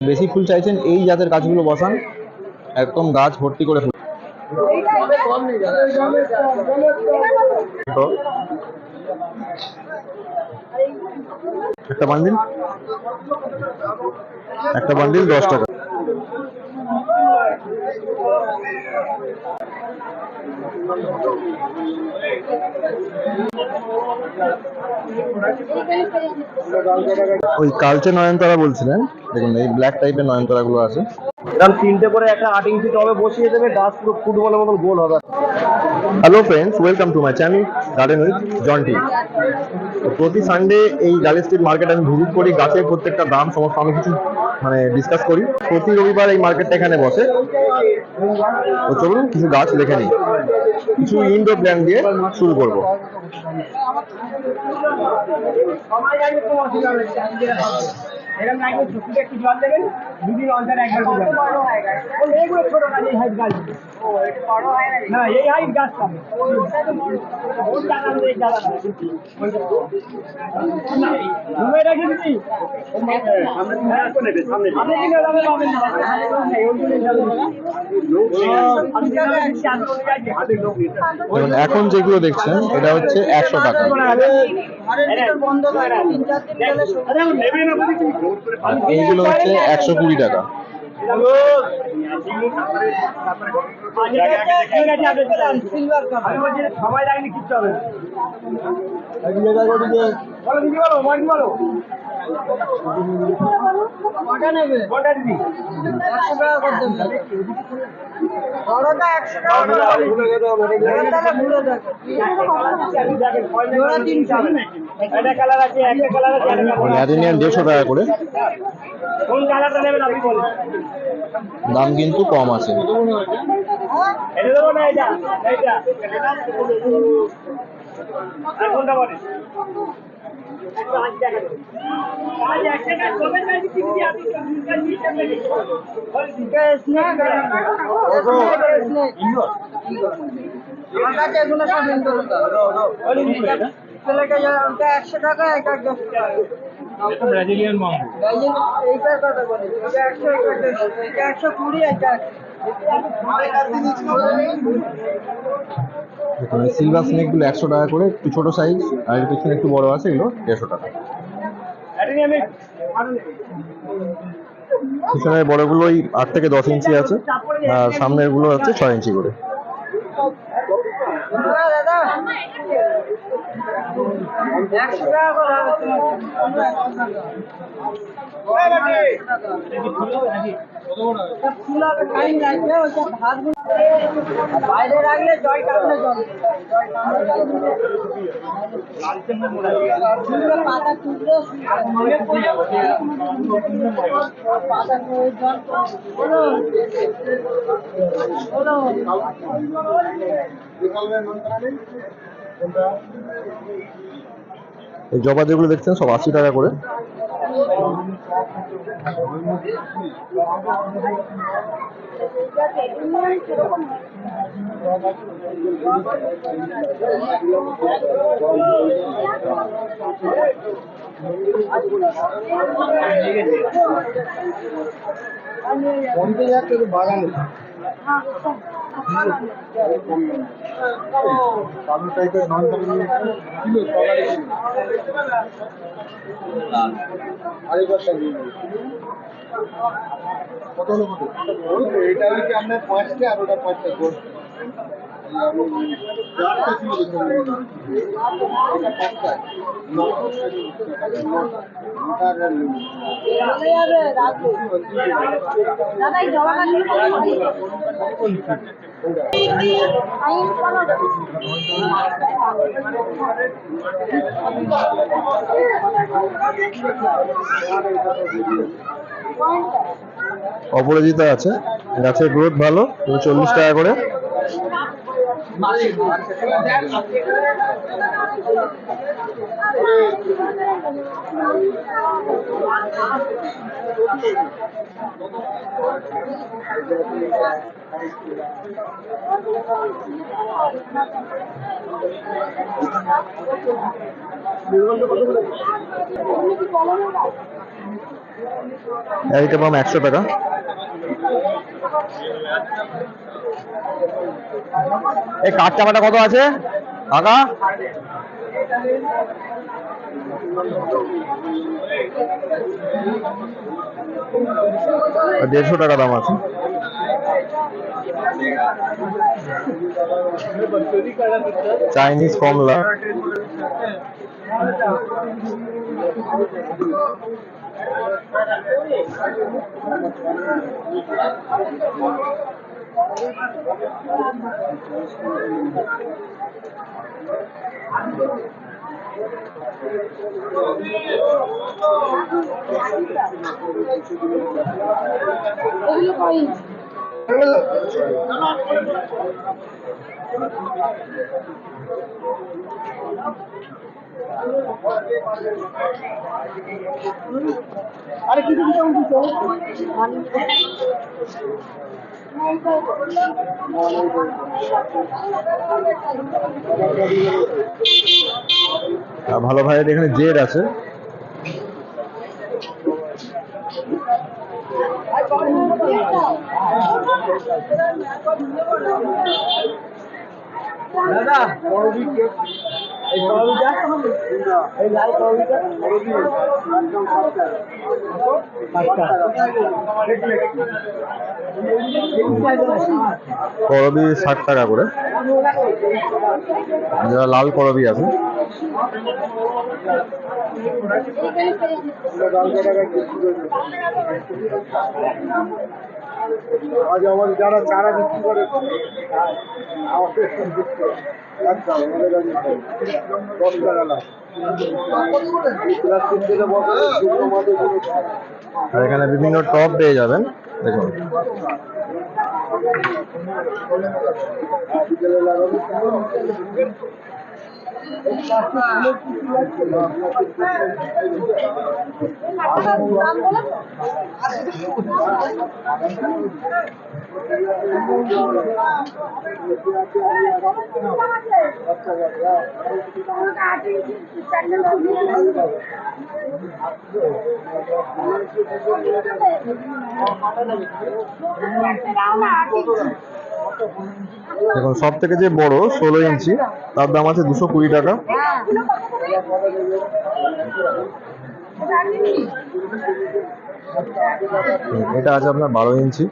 বেশি ফুল চাইছেন এই জাতের গাছগুলো বসান, একদম গাছ ভর্তি করে ফুল। একটা বান্ডিল 10 টাকা। ওই কালচে নয়নতারা বলছিলেন, দেখুন এই ব্ল্যাক টাইপের নয়নতারা গুলো আছে। এরকম 3টে করে একটা 8 ইঞ্চি টবে বসিয়ে দেবে, গাছ পুরো ফুটবলের মতন গোল হবে। Hello friends, welcome to my channel garden with Jonty. প্রতি সানডে এই গার্ডেন স্ট্রিট মার্কেট আমি ভিজিট করি, গাছের প্রত্যেকটা দাম সমস্ত আমি কিছু ডিসকাস করি। প্রতি রবিবার এই মার্কেটটা এখানে বসে। তো চলুন কিছু গাছ দেখে নিই। কিছু ইনডোর প্ল্যান্ট দিয়ে শুরু করব। এরকম একটু একটু জল দেবেন, দুদিন অন্তর একবার করে যাবেন। এইগুলো ছোট গাছ, এই হাইট গাছ না, এই হাইট গাছ পাবে। ঘুমে রেখে দিচ্ছি এখন যেগুলো দেখছেন এটা হচ্ছে 100 টাকা, আর এইগুলো হচ্ছে 120 টাকা। সবাই লাগনি কিচ্ছু হবে। অ্যাডেনিয়াম 150 টাকা করে, দাম কিন্তু কম আছে। ছেলেকে 100 টাকা, এটা 10 টাকা। ব্রাজিলিয়ান মাম্বো এইটার কথা বলি, এটা 100, এটা 150, এটা 120, এটা দেখুন এই সিলভার স্নেক গুলো 100 টাকা করে, একটু ছোট সাইজ, আর এর পিছনে একটু বড় আছে, এগুলো 150 টাকা। পিছনের বড়গুলো ওই 8 থেকে 10 ইঞ্চি আছে, আর সামনের গুলো হচ্ছে 6 ইঞ্চি করে। দাদা 100 টাকা করে বাইরে রাখলে জল টানলে পাতা টুকরো পাতা এই জবা যেগুলো দেখছেন সব 80 টাকা করে। বাগানে কালো টাইপের নন কিলো কত হলো? এটা হলো কি আপনার 5টা, আর ওটা 5টা গোল। অপরাজিতা আছে, গাছের গ্রোথ ভালো, 40 টাকা করে। এইটা পাম 100 টাকা। এই কাঠ চাপাটা কত আছে কাকা? 150 টাকা দাম আছে। চাইনিজ কমলা, আরে কিছু কিছু দিছো ভালো ভাই এখানে জেড আছে। দাদা করবি কেক এই করবিটা এই লাল করবিটা একদম করবি 60 টাকা করে, যারা লাল করবি আছে। আজ আমাদের যারা চারা বিক্রি করে আর এখানে বিভিন্ন টপ পেয়ে যাবেন দেখুন। দেখুন সব থেকে যে বড় 16 ইঞ্চি তার দাম আছে 220 টাকা। এটা আছে আপনার 12 ইঞ্চি।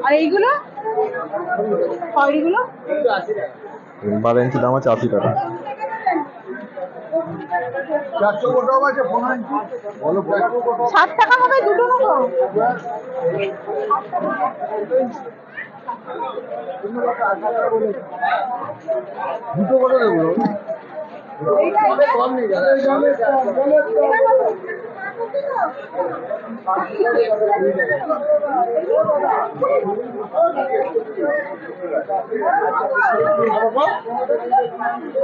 আর এইগুলো 12 ইঞ্চি দাম আছে 80 টাকা। 60 টাকা হবে দুটো নেবো। দুটো করে দেবো কম নেই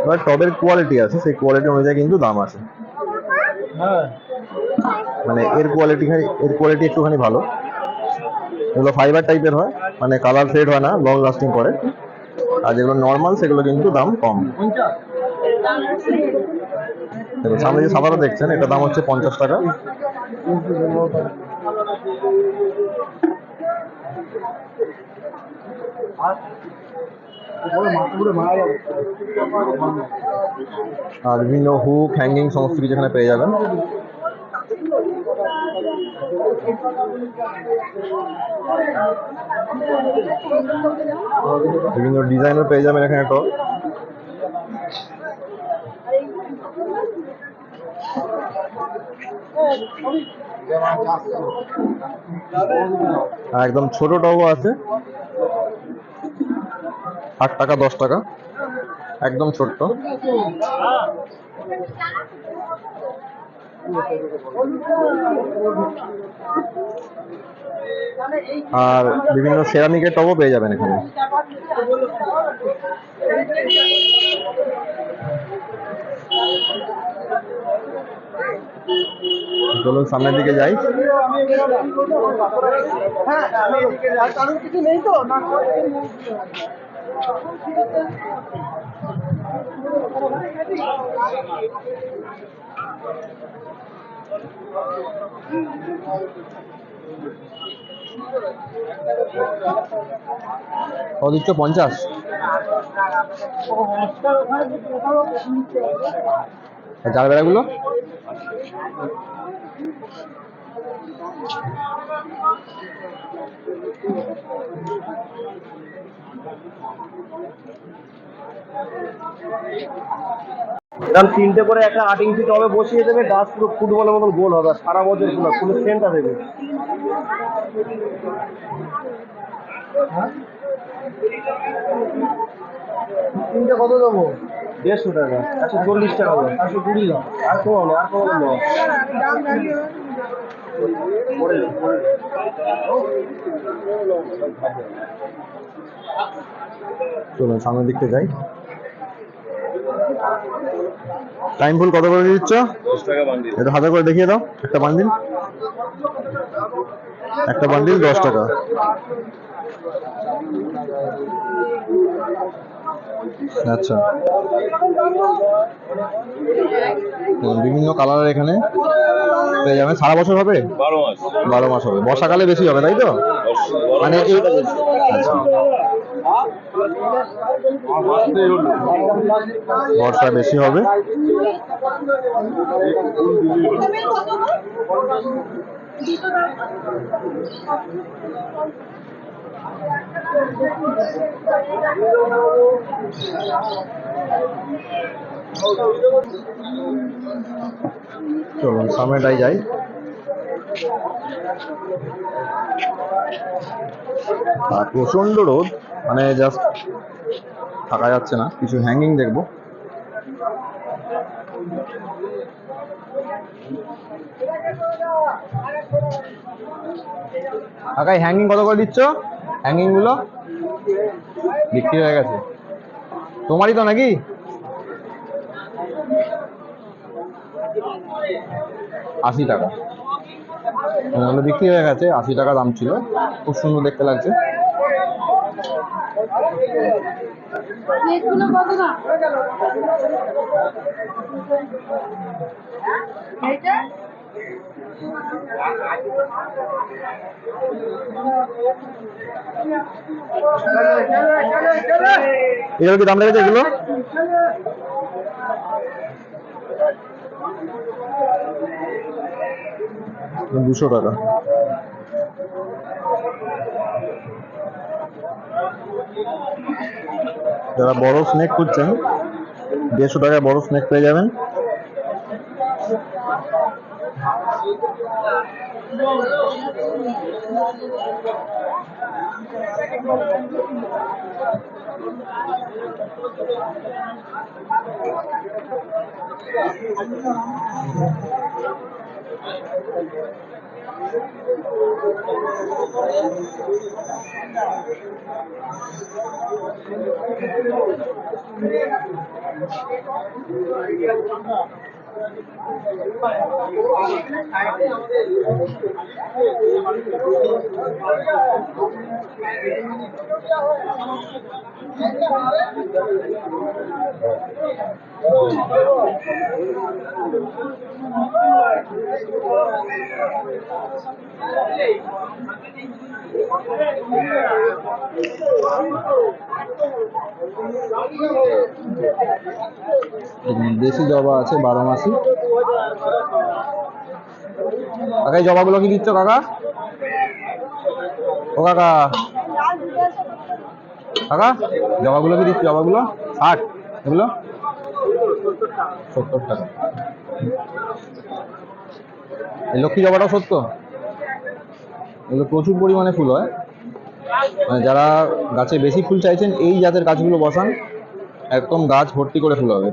এবার টবের কোয়ালিটি আছে, সেই কোয়ালিটি অনুযায়ী কিন্তু দাম আছে। মানে এর কোয়ালিটি একটুখানি ভালো। এগুলো ফাইবার টাইপের হয়, মানে কালার ফেড হয় না, লং লাস্টিং করে। আর যেগুলো নর্মাল সেগুলো কিন্তু দাম কম। দেখুন সামনে যে সাবাটা দেখছেন এটা দাম হচ্ছে 50 টাকা। আর বিভিন্ন হুক হ্যাঙ্গিং সমস্ত কিছু এখানে পেয়ে যাবেন। বিভিন্ন ডিজাইনের পেয়ে যাবেন এখানে টপ। একদম ছোট টবও আছে, 8 টাকা 10 টাকা, একদম ছোট্ট। আর বিভিন্ন সেরামিকের টবও পেয়ে যাবেন এখানে। চলুন সামনের দিকে যাই। কত দিচ্ছ? 50? চার বেড়াগুলো এরকম 3টে করে একটা 8 ইঞ্চি টবে বসিয়ে দেবে, গাছ পুরো ফুটবলের মতন গোল হবে, আর সারা বছর ফুলের সেন্টটা দেবে। তিনটে কত দেবো? 150 টাকা, 140 টাকা দাও। 120 দাও। আর কমানো, আর কমানো। চলুন সামনের দিকতে যাই। টাইম ফুল কত করে দিচ্ছ? 10 টাকা বান্ডিল। এটা হাতে করে দেখিয়ে দাও। একটা বান্ডিল 10 টাকা। আচ্ছা, বিভিন্ন কালারের এখানে পেয়ে যাবেন। সারা বছর হবে? 12 মাস হবে। বর্ষাকালে বেশি হবে তাই তো? মানে এই আচ্ছা, বর্ষায় বেশি হবে। চলুন সামনেটাই যাই। আর প্রচন্ড রোদ, মানে জাস্ট থাকা যাচ্ছে না। কিছু হ্যাঙ্গিং দেখবো। কাকা হ্যাঙ্গিং কত করে দিচ্ছ? হ্যাঙ্গিং গুলো বিক্রি হয়ে গেছে। তোমারই তো নাকি? আশি টাকা বিক্রি হয়ে গেছে। 80 টাকা দাম ছিল। খুব সুন্দর দেখতে লাগছে। এগুলো কি দাম লেগেছে এগুলো? $200। যারা বড় স্নেক খুঁজছেন 150 টাকায় বড় স্নেক পেয়ে যাবেন। দেশি জবা আছে 12 মাসি। কাকা এই জবাগুলো কি দিচ্ছ কাকা? ও কাকা, কাকা জবাগুলো কি দিচ্ছ? জবাগুলো 60, এগুলো 70 টাকা। এই লক্ষ্মী জবাটাও 70। এগুলো প্রচুর পরিমাণে ফুল হয়। মানে যারা গাছে বেশি ফুল চাইছেন এই জাতের গাছগুলো বসান, একদম গাছ ভর্তি করে ফুল হবে।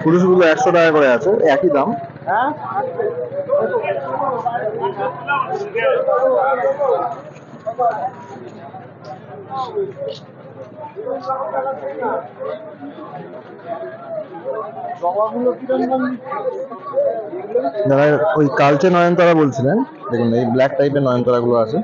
পুরুষগুলো 100 টাকা করে আছে, একই দাম। দাদা ওই কালচে নয়নতারা বলছিলেন, দেখুন এই ব্ল্যাক টাইপের নয়নতারা গুলো আছে।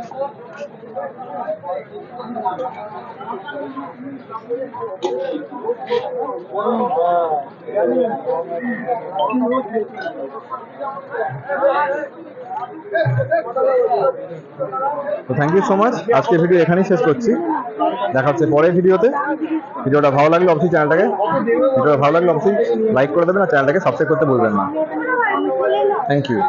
তো থ্যাংক ইউ সো মাচ, আজকে ভিডিও এখানেই শেষ করছি, দেখা হচ্ছে পরের ভিডিওতে। ভিডিওটা ভালো লাগলে অবশ্যই লাইক করে দেবেন আর চ্যানেলটাকে সাবস্ক্রাইব করতে ভুলবেন না। Thank you.